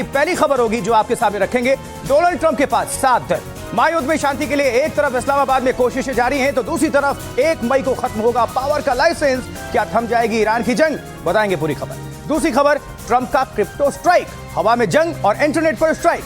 पहली खबर होगी जो आपके सामने रखेंगे। डोनाल्ड ट्रंप के पास 7 दिन। महायुद्ध में शांति के लिए एक तरफ इस्लामाबाद में कोशिशें जारी हैं तो दूसरी तरफ 1 मई को खत्म होगा पावर का लाइसेंस। क्या थम जाएगी ईरान की जंग, बताएंगे पूरी खबर। दूसरी खबर, ट्रंप का क्रिप्टो स्ट्राइक, हवा में जंग और इंटरनेट पर स्ट्राइक।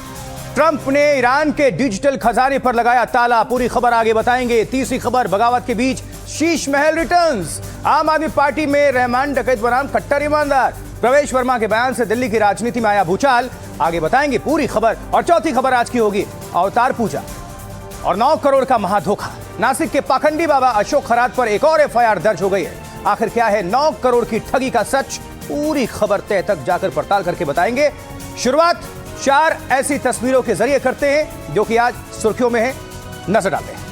ट्रंप ने ईरान के डिजिटल खजाने पर लगाया ताला, पूरी खबर आगे बताएंगे। तीसरी खबर, बगावत के बीच शीश महल रिटर्न्स। आम आदमी पार्टी में रहमान डकैत बनाम खट्टर ईमानदार। प्रवेश वर्मा के बयान से दिल्ली की राजनीति में आया भूचाल, आगे बताएंगे पूरी खबर। और चौथी खबर आज की होगी अवतार पूजा और 9 करोड़ का महाधोखा। नासिक के पाखंडी बाबा अशोक खरात पर एक और एफआईआर दर्ज हो गई है। आखिर क्या है 9 करोड़ की ठगी का सच, पूरी खबर तय तक जाकर पड़ताल करके बताएंगे। शुरुआत 4 ऐसी तस्वीरों के जरिए करते हैं जो कि आज सुर्खियों में है, नजर डालते हैं।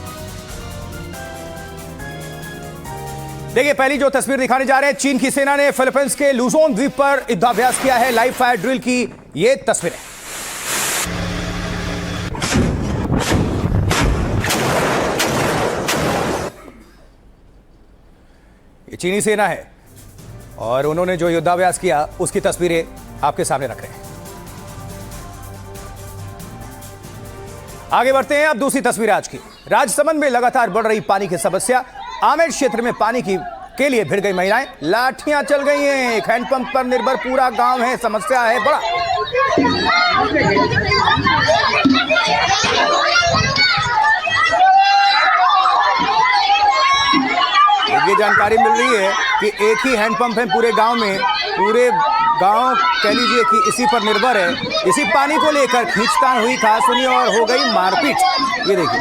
देखिए, पहली जो तस्वीर दिखाने जा रहे हैं, चीन की सेना ने फिलीपींस के लुजोन द्वीप पर युद्धाभ्यास किया है। लाइव फायर ड्रिल की ये तस्वीरें। ये चीनी सेना है और उन्होंने जो युद्धाभ्यास किया उसकी तस्वीरें आपके सामने रख रहे हैं। आगे बढ़ते हैं अब दूसरी तस्वीर आज की। राजसमंद में लगातार बढ़ रही पानी की समस्या। आमेर क्षेत्र में पानी के लिए भिड़ गई महिलाएं, लाठियां चल गई हैं। एक हैंडपंप पर निर्भर पूरा गांव है, समस्या है बड़ा। ये जानकारी मिल रही है कि एक ही हैंडपंप है पूरे गांव में। पूरे गांव कह लीजिए कि इसी पर निर्भर है। इसी पानी को लेकर खींचतान हुई था, सुनिए, और हो गई मारपीट। ये देखिए,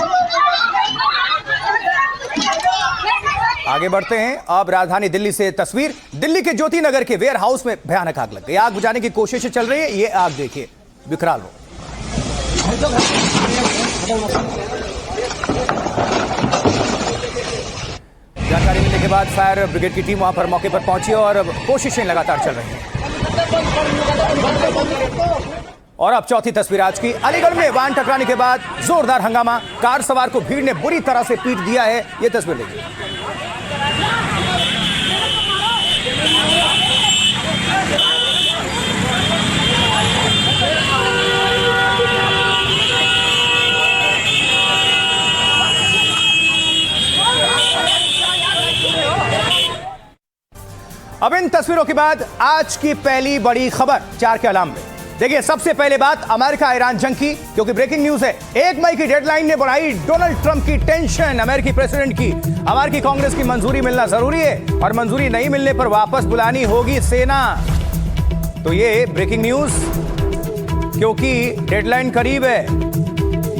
आगे बढ़ते हैं अब राजधानी दिल्ली से तस्वीर। दिल्ली के ज्योति नगर के वेयर हाउस में भयानक आग लग गई। आग बुझाने की कोशिशें चल रही है। ये आग देखिए, विकराल हो। जानकारी मिलने के बाद फायर ब्रिगेड की टीम वहां पर मौके पर पहुंची और कोशिशें लगातार चल रही हैं। और अब चौथी तस्वीर आज की। अलीगढ़ में वाहन टकराने के बाद जोरदार हंगामा, कार सवार को भीड़ ने बुरी तरह से पीट दिया है। ये तस्वीर देखिए। अब इन तस्वीरों के बाद आज की पहली बड़ी खबर 4 के अलार्म में। देखिए, सबसे पहले बात अमेरिका ईरान जंग की, क्योंकि ब्रेकिंग न्यूज है। 1 मई की डेडलाइन ने बढ़ाई डोनाल्ड ट्रंप की टेंशन। अमेरिकी प्रेसिडेंट की अमेरिकी कांग्रेस की मंजूरी मिलना जरूरी है और मंजूरी नहीं मिलने पर वापस बुलानी होगी सेना। तो ये ब्रेकिंग न्यूज, क्योंकि डेडलाइन करीब है।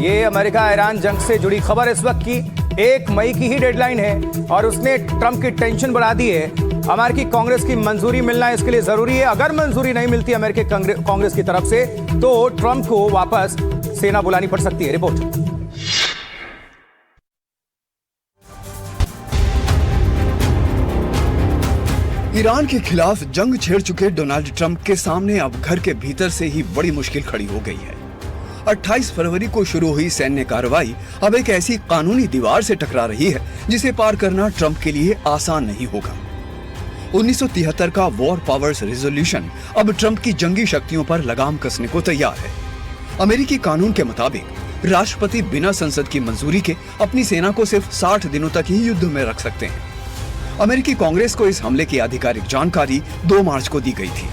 ये अमेरिका ईरान जंग से जुड़ी खबर इस वक्त की 1 मई की ही डेडलाइन है और उसने ट्रंप की टेंशन बढ़ा दी है। अमेरिकी कांग्रेस की मंजूरी मिलना इसके लिए जरूरी है। अगर मंजूरी नहीं मिलती अमेरिकी कांग्रेस की तरफ से तो ट्रंप को वापस सेना बुलानी पड़ सकती है। रिपोर्ट। ईरान के खिलाफ जंग छेड़ चुके डोनाल्ड ट्रंप के सामने अब घर के भीतर से ही बड़ी मुश्किल खड़ी हो गई है। 28 फरवरी को शुरू हुई सैन्य कार्रवाई अब एक ऐसी कानूनी दीवार से टकरा रही है जिसे पार करना ट्रंप के लिए आसान नहीं होगा। 1973 का वॉर पावर्स रेजोल्यूशन अब ट्रंप की जंगी शक्तियों पर लगाम कसने को तैयार है। अमेरिकी कानून के मुताबिक राष्ट्रपति बिना संसद की मंजूरी के अपनी सेना को सिर्फ 60 दिनों तक ही युद्ध में रख सकते हैं। अमेरिकी कांग्रेस को इस हमले की आधिकारिक जानकारी 2 मार्च को दी गई थी।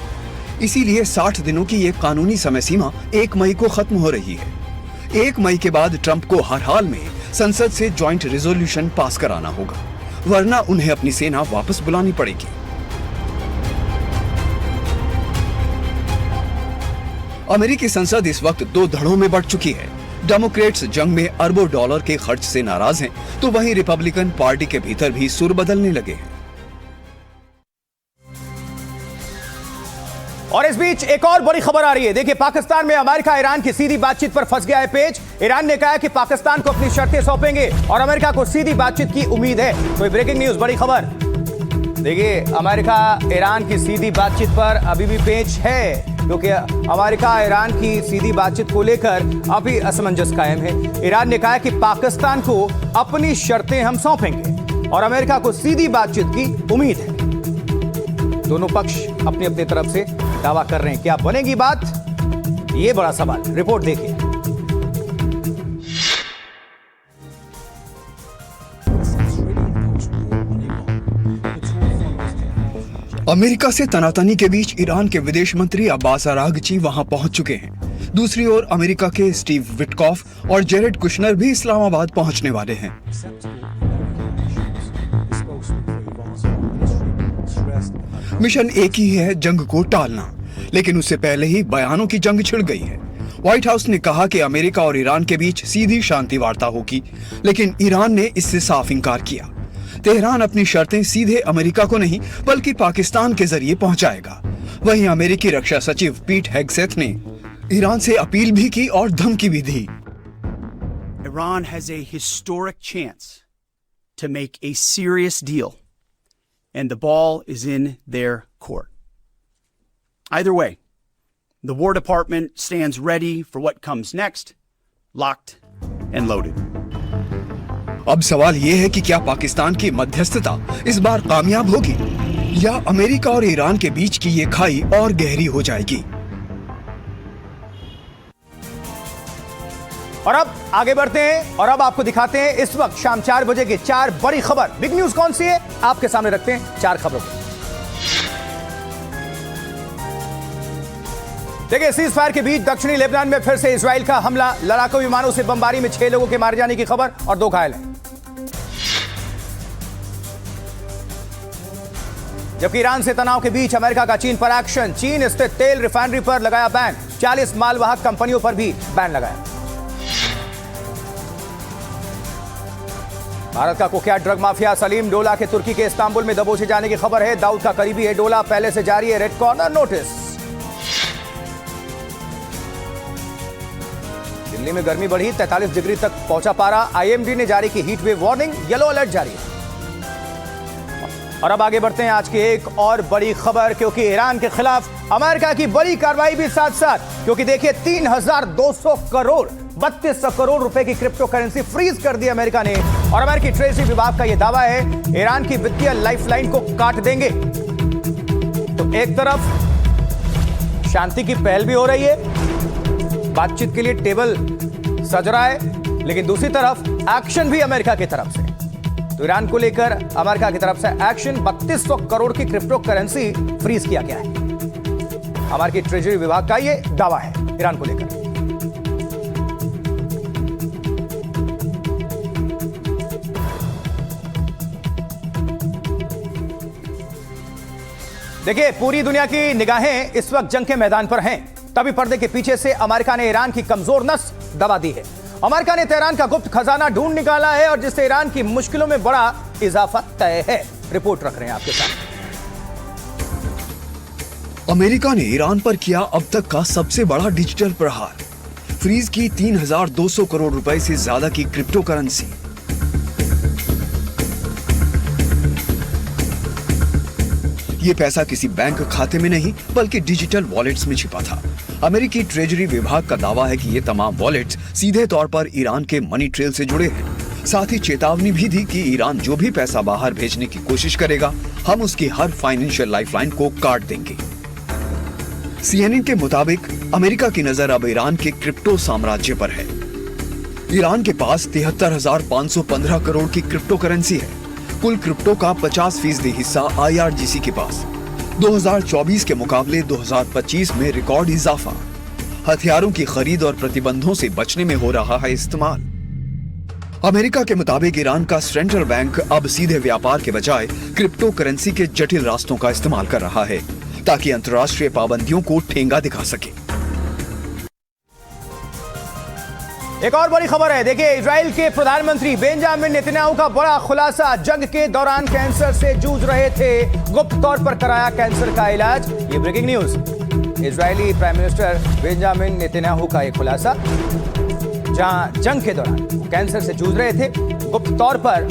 इसीलिए 60 दिनों की ये कानूनी समय सीमा 1 मई को खत्म हो रही है। 1 मई के बाद ट्रंप को हर हाल में संसद से जॉइंट रेजोल्यूशन पास कराना होगा, वरना उन्हें अपनी सेना वापस बुलानी पड़ेगी। अमेरिकी संसद इस वक्त 2 धड़ों में बढ़ चुकी है। डेमोक्रेट्स जंग में अरबों डॉलर के खर्च से नाराज हैं, तो वहीं रिपब्लिकन पार्टी के भीतर भी सुर बदलने लगे हैं। और इस बीच एक और बड़ी खबर आ रही है। देखिए, पाकिस्तान में अमेरिका ईरान की सीधी बातचीत पर फंस गया है पेच। ईरान ने कहा कि पाकिस्तान को अपनी शर्तें सौंपेंगे और अमेरिका को सीधी बातचीत की उम्मीद है। तो ब्रेकिंग न्यूज, बड़ी खबर। देखिए, अमेरिका ईरान की सीधी बातचीत पर अभी भी पेच है, क्योंकि अमेरिका ईरान की सीधी बातचीत को लेकर अभी असमंजस कायम है। ईरान ने कहा कि पाकिस्तान को अपनी शर्तें हम सौंपेंगे और अमेरिका को सीधी बातचीत की उम्मीद है। दोनों पक्ष अपनी अपनी तरफ से दावा कर रहे हैं। क्या बनेगी बात, ये बड़ा सवाल, रिपोर्ट देखिए। अमेरिका से तनातनी के बीच ईरान के विदेश मंत्री अब्बास अरागची वहां पहुंच चुके हैं। दूसरी ओर अमेरिका के स्टीव विटकॉफ और जेरेड कुशनर भी इस्लामाबाद पहुंचने वाले हैं। मिशन एक ही है, जंग को टालना, लेकिन उससे पहले ही बयानों की जंग छिड़ गई है। व्हाइट हाउस ने कहा कि अमेरिका और ईरान के बीच सीधी शांति वार्ता होगी, लेकिन ईरान ने इससे साफ इंकार किया। तेहरान अपनी शर्तें सीधे अमेरिका को नहीं बल्कि पाकिस्तान के जरिए पहुंचाएगा। वहीं अमेरिकी रक्षा सचिव पीट हेगसेथ ने ईरान से अपील भी की और धमकी भी दी। Iran has a historic chance to make a serious deal, and the ball is in their court. Either way, the War Department stands ready for what comes next, locked and loaded. अब सवाल यह है कि क्या पाकिस्तान की मध्यस्थता इस बार कामयाब होगी या अमेरिका और ईरान के बीच की ये खाई और गहरी हो जाएगी। और अब आगे बढ़ते हैं और अब आपको दिखाते हैं इस वक्त शाम 4 बजे की 4 बड़ी खबर। बिग न्यूज कौन सी है, आपके सामने रखते हैं 4 खबरों को। देखिए, सीज फायर के बीच दक्षिणी लेबनान में फिर से इजराइल का हमला, लड़ाकू विमानों से बमबारी में 6 लोगों के मारे जाने की खबर और 2 घायल हैं। जबकि ईरान से तनाव के बीच अमेरिका का चीन पर एक्शन, चीन स्थित तेल रिफाइनरी पर लगाया बैन, 40 मालवाहक कंपनियों पर भी बैन लगाया। भारत का कुख्यात ड्रग माफिया सलीम डोला के तुर्की के इस्तांबुल में दबोचे जाने की खबर है। दाऊद का करीबी है डोला, पहले से जारी है रेड कॉर्नर नोटिस। दिल्ली में गर्मी बढ़ी, 43 डिग्री तक पहुंचा पारा। आईएमडी ने जारी की heat wave warning, yellow alert जारी है। और अब आगे बढ़ते हैं आज की एक और बड़ी खबर, क्योंकि ईरान के खिलाफ अमेरिका की बड़ी कार्रवाई भी साथ साथ, क्योंकि देखिए 3200 करोड़ 3200 करोड़ रुपए की क्रिप्टो करेंसी फ्रीज कर दी अमेरिका ने। और अमेरिकी ट्रेजरी विभाग का यह दावा है ईरान की वित्तीय लाइफलाइन को काट देंगे। तो एक तरफ शांति की पहल भी हो रही है, बातचीत के लिए टेबल सज रहा है, लेकिन दूसरी तरफ एक्शन भी अमेरिका की तरफ से। तो ईरान को लेकर अमेरिका की तरफ से एक्शन, 3200 करोड़ की क्रिप्टो करेंसी फ्रीज किया गया है। अमेरिकी ट्रेजरी विभाग का यह दावा है ईरान को लेकर। देखिए, पूरी दुनिया की निगाहें इस वक्त जंग के मैदान पर हैं। तभी पर्दे के पीछे से अमेरिका ने ईरान की कमजोर नस दबा दी है। अमेरिका ने तेहरान का गुप्त खजाना ढूंढ निकाला है और जिससे ईरान की मुश्किलों में बड़ा इजाफा तय है। रिपोर्ट रख रहे हैं आपके साथ। अमेरिका ने ईरान पर किया अब तक का सबसे बड़ा डिजिटल प्रहार, फ्रीज की 3200 करोड़ रुपए से ज्यादा की क्रिप्टो करेंसी। ये पैसा किसी बैंक खाते में नहीं बल्कि डिजिटल वॉलेट्स में छिपा था। अमेरिकी ट्रेजरी विभाग का दावा है कि ये तमाम वॉलेट्स सीधे तौर पर ईरान के मनी ट्रेल से जुड़े हैं। साथ ही चेतावनी भी दी कि ईरान जो भी पैसा बाहर भेजने की कोशिश करेगा, हम उसकी हर फाइनेंशियल लाइफलाइन को काट देंगे। सीएनएन के मुताबिक अमेरिका की नजर अब ईरान के क्रिप्टो साम्राज्य पर है। ईरान के पास 73,515 करोड़ की क्रिप्टो करेंसी है। कुल क्रिप्टो का 50% हिस्सा IRGC के पास। 2024 के मुकाबले 2025 में रिकॉर्ड इजाफा। हथियारों की खरीद और प्रतिबंधों से बचने में हो रहा है इस्तेमाल। अमेरिका के मुताबिक ईरान का सेंट्रल बैंक अब सीधे व्यापार के बजाय क्रिप्टो करेंसी के जटिल रास्तों का इस्तेमाल कर रहा है ताकि अंतर्राष्ट्रीय पाबंदियों को ठेंगा दिखा सके। एक और बड़ी खबर है, देखिए इजराइल के प्रधानमंत्री बेंजामिन नेतन्याहू का बड़ा खुलासा। जंग के दौरान कैंसर से जूझ रहे थे, गुप्त तौर पर कराया कैंसर का इलाज। ये breaking news. Israeli prime minister Benjamin Netanyahu का एक खुलासा, जहां जंग के दौरान कैंसर से जूझ रहे थे, गुप्त तौर पर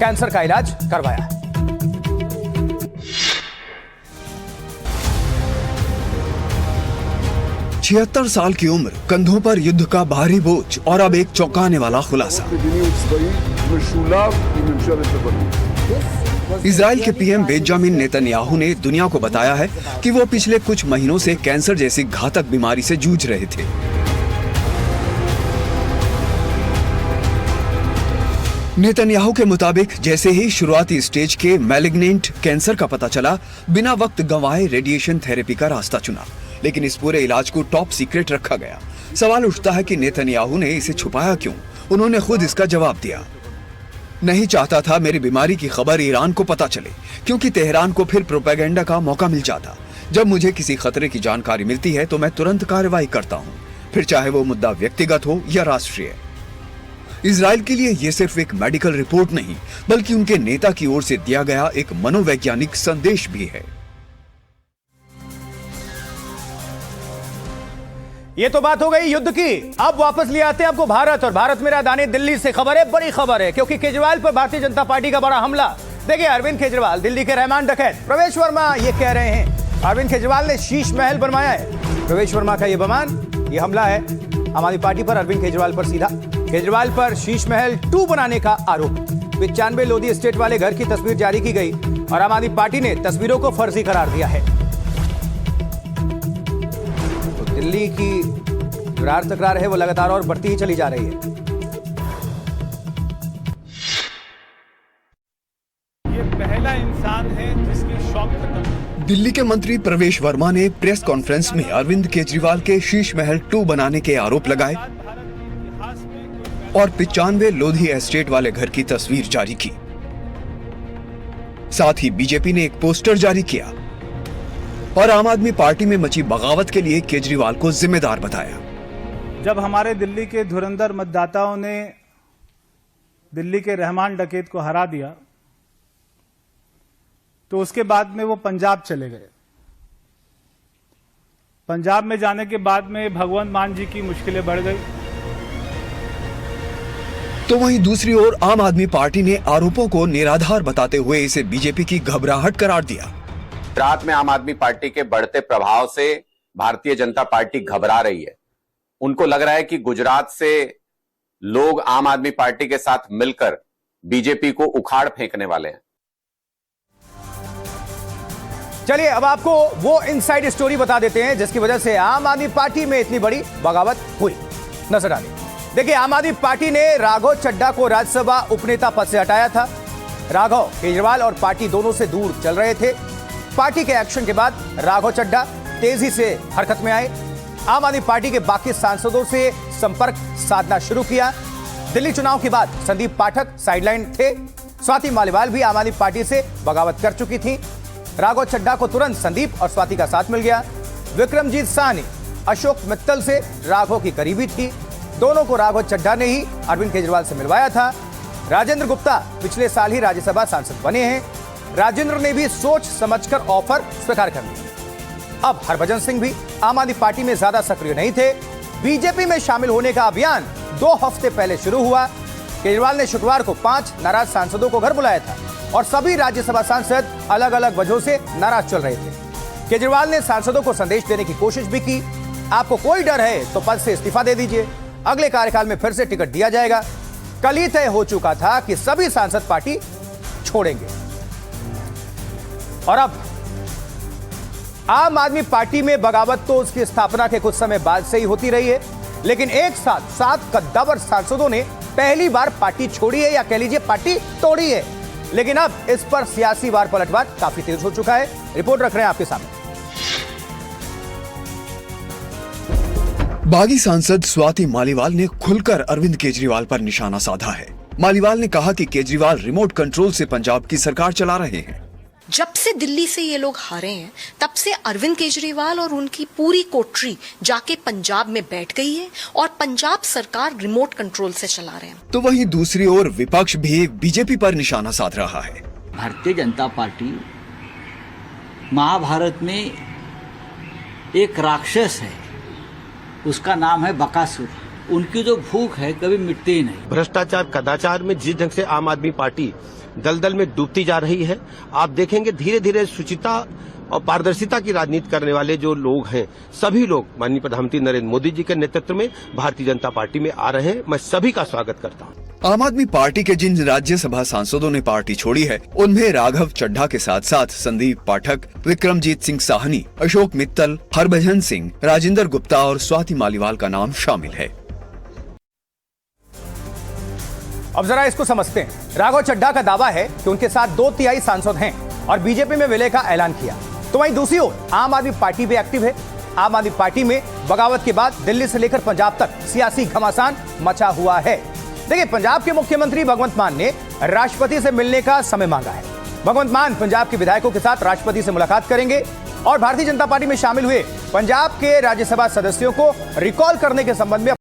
कैंसर का इलाज करवाया। 76 साल की उम्र, कंधों पर युद्ध का भारी बोझ और अब एक चौंकाने वाला खुलासा। इजराइल के पीएम बेंजामिन नेतन्याहू ने दुनिया को बताया है कि वो पिछले कुछ महीनों से कैंसर जैसी घातक बीमारी से जूझ रहे थे। नेतन्याहू के मुताबिक जैसे ही शुरुआती स्टेज के मैलिग्नेंट कैंसर का पता चला, बिना वक्त गंवाए रेडिएशन थेरेपी का रास्ता चुना, लेकिन इस पूरे इलाज को टॉप सीक्रेट रखा गया। सवाल उठता है कि नेतन्याहू ने इसे छुपाया क्यों? उन्होंने खुद इसका जवाब दिया, नहीं चाहता था मेरी बीमारी की खबर ईरान को पता चले, क्योंकि तेहरान को फिर प्रोपेगेंडा का मौका मिल जाता। जब मुझे किसी खतरे की जानकारी मिलती है तो मैं तुरंत कार्रवाई करता हूँ, फिर चाहे वो मुद्दा व्यक्तिगत हो या राष्ट्रीय। इजराइल के लिए ये सिर्फ एक मेडिकल रिपोर्ट नहीं, बल्कि उनके नेता की ओर से दिया गया एक मनोवैज्ञानिक संदेश भी है। ये तो बात हो गई युद्ध की। अब वापस ले आते हैं आपको भारत, और भारत में राजधानी दिल्ली से खबर है, बड़ी खबर है, क्योंकि केजरीवाल पर भारतीय जनता पार्टी का बड़ा हमला। देखिए, अरविंद केजरीवाल, दिल्ली के रहमान डकैत प्रवेश वर्मा ये कह रहे हैं अरविंद केजरीवाल ने शीश महल बनवाया है। प्रवेश वर्मा का ये बयान, ये हमला है आम आदमी पार्टी पर, अरविंद केजरीवाल पर सीधा। केजरीवाल पर शीश महल 2 बनाने का आरोप। 95 लोधी एस्टेट वाले घर की तस्वीर जारी की गई और आम आदमी पार्टी ने तस्वीरों को फर्जी करार दिया है। तो दिल्ली की विरार तकरार है वो लगातार और बढ़ती ही चली जा रही है। ये पहला इंसान है जिसकी शॉप खत्म। दिल्ली के मंत्री प्रवेश वर्मा ने प्रेस कॉन्फ्रेंस में अरविंद केजरीवाल के शीश महल 2 बनाने के आरोप लगाए और 95 लोधी एस्टेट वाले घर की तस्वीर जारी की। साथ ही बीजेपी ने एक पोस्टर जारी किया और आम आदमी पार्टी में मची बगावत के लिए केजरीवाल को जिम्मेदार बताया। जब हमारे दिल्ली के धुरंधर मतदाताओं ने दिल्ली के रहमान डकैत को हरा दिया, तो उसके बाद में वो पंजाब चले गए। पंजाब में जाने के बाद में भगवंत मान जी की मुश्किलें बढ़ गई। तो वहीं दूसरी ओर आम आदमी पार्टी ने आरोपों को निराधार बताते हुए इसे बीजेपी की घबराहट करार दिया। गुजरात में आम आदमी पार्टी के बढ़ते प्रभाव से भारतीय जनता पार्टी घबरा रही है। उनको लग रहा है कि गुजरात से लोग आम आदमी पार्टी के साथ मिलकर बीजेपी को उखाड़ फेंकने वाले हैं। चलिए अब आपको वो इनसाइड स्टोरी बता देते हैं जिसकी वजह से आम आदमी पार्टी में इतनी बड़ी बगावत हुई। नजर डालिए। देखिए, आम आदमी पार्टी ने राघव चड्ढा को राज्यसभा उपनेता पद से हटाया था। राघव केजरीवाल और पार्टी दोनों से दूर चल रहे थे। पार्टी के एक्शन के बाद राघव चड्ढा तेजी से हरकत में आए। आम आदमी पार्टी के बाकी सांसदों से संपर्क साधना शुरू किया। दिल्ली चुनाव के बाद संदीप पाठक साइडलाइन थे। स्वाति मालीवाल भी आम आदमी पार्टी से बगावत कर चुकी थी। राघव चड्ढा को तुरंत संदीप और स्वाति का साथ मिल गया। विक्रमजीत साहनी अशोक मित्तल से राघव की करीबी थी। दोनों को राघव चड्ढा ने ही अरविंद केजरीवाल से मिलवाया था। राजेंद्र गुप्ता पिछले साल ही राज्यसभा सांसद बने हैं। राजेंद्र ने भी सोच समझकर ऑफर स्वीकार कर लिया। अब हरभजन सिंह भी आम आदमी पार्टी में ज्यादा सक्रिय नहीं थे। बीजेपी में शामिल होने का अभियान 2 हफ्ते पहले शुरू हुआ। केजरीवाल ने शुक्रवार को 5 नाराज सांसदों को घर बुलाया था और सभी राज्यसभा सांसद अलग अलग वजहों से नाराज चल रहे थे। केजरीवाल ने सांसदों को संदेश देने की कोशिश भी की। आपको कोई डर है तो पद से इस्तीफा दे दीजिए, अगले कार्यकाल में फिर से टिकट दिया जाएगा। कल ही तय हो चुका था कि सभी सांसद पार्टी छोड़ेंगे। और अब आम आदमी पार्टी में बगावत तो उसकी स्थापना के कुछ समय बाद से ही होती रही है, लेकिन एक साथ 7 कद्दावर सांसदों ने पहली बार पार्टी छोड़ी है, या कह लीजिए पार्टी तोड़ी है। लेकिन अब इस पर सियासी वार पलटवार काफी तेज हो चुका है। रिपोर्ट रख रहे हैं आपके सामने। बागी सांसद स्वाति मालीवाल ने खुलकर अरविंद केजरीवाल पर निशाना साधा है। मालीवाल ने कहा कि केजरीवाल रिमोट कंट्रोल से पंजाब की सरकार चला रहे हैं। जब से दिल्ली से ये लोग हारे हैं, तब से अरविंद केजरीवाल और उनकी पूरी कोठरी जाके पंजाब में बैठ गई है और पंजाब सरकार रिमोट कंट्रोल से चला रहे हैं। तो वहीं दूसरी ओर विपक्ष भी बीजेपी पर निशाना साध रहा है। भारतीय जनता पार्टी महाभारत में एक राक्षस है, उसका नाम है बकासुर। उनकी जो भूख है कभी मिटती ही नहीं। भ्रष्टाचार कदाचार में जिस ढंग से आम आदमी पार्टी दलदल में डूबती जा रही है, आप देखेंगे धीरे धीरे शुचिता और पारदर्शिता की राजनीति करने वाले जो लोग हैं, सभी लोग माननीय प्रधानमंत्री नरेंद्र मोदी जी के नेतृत्व में भारतीय जनता पार्टी में आ रहे हैं। मैं सभी का स्वागत करता हूं। आम आदमी पार्टी के जिन राज्यसभा सांसदों ने पार्टी छोड़ी है, उनमें राघव चड्ढा के साथ साथ संदीप पाठक, विक्रमजीत सिंह साहनी, अशोक मित्तल, हरभजन सिंह, राजेंद्र गुप्ता और स्वाति मालीवाल का नाम शामिल है। अब जरा इसको समझते हैं। राघव चड्ढा का दावा है कि उनके साथ 2/3 सांसद हैं और बीजेपी में विलय का ऐलान किया। तो वहीं दूसरी ओर आम आदमी पार्टी भी एक्टिव है। आम आदमी पार्टी में बगावत के बाद दिल्ली से लेकर पंजाब तक सियासी घमासान मचा हुआ है। देखिए, पंजाब के मुख्यमंत्री भगवंत मान ने राष्ट्रपति से मिलने का समय मांगा है। भगवंत मान पंजाब के विधायकों के साथ राष्ट्रपति से मुलाकात करेंगे और भारतीय जनता पार्टी में शामिल हुए पंजाब के राज्यसभा सदस्यों को रिकॉल करने के संबंध में